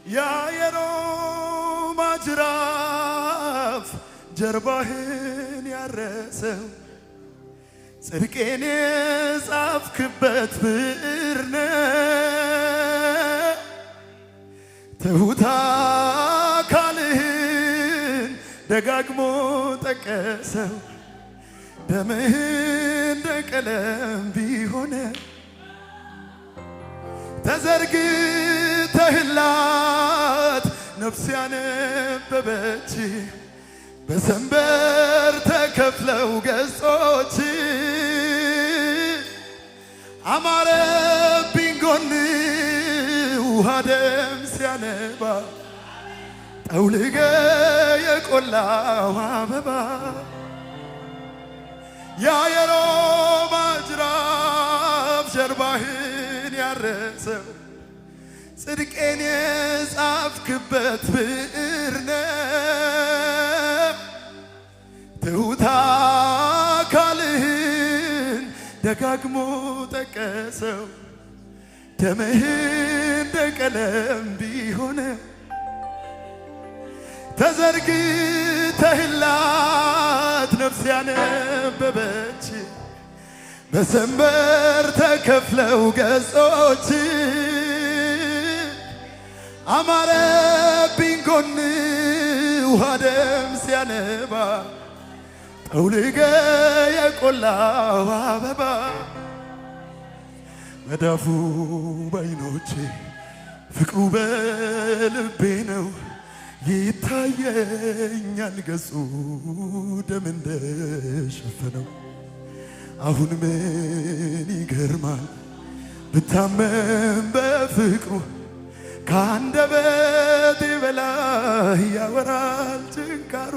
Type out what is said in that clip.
የሮማ ጅራፍ ጀርባህን ያረሰው ጽድቄን የጻፍክበት ብዕር ነው። ትሁት አካልህን ደጋግሞ ጠቀሰው ደምህ እንደ ቀለም ቢሆን ተዘርግተህላት ነፍስ ያነበበች በሰንበር ተከፍለው ገጾች አማረብኝ ጎን ውሃ ደም ሲያነባ ጠውልገ የቆላው አበባ ያ የሮማ ጅራፍ ጀርባህን ያረሰው ጽድቄን የጻፍክበት ብዕር ነው። ትሁት አካልህን ደጋግሞ ጠቀሰው ደምህ እንደ ቀለም ቢሆን ተዘርግተህላት ነፍስ ያነበበች በሰንበር ተከፍለው ገጾች አማረብኝ ጎን ውሃ ደም ሲያነባ ጠውልገ የቆላው አበባ መዳፉ ባይኖቼ ፍቅሩ በልቤ ነው ይታየኛል ገጹ ደም እንደሸፈነው አሁን ምን ይገርማል ብታመን በፍቅሩ ከአንደበቴ በላይ ያወራል ጭንካሩ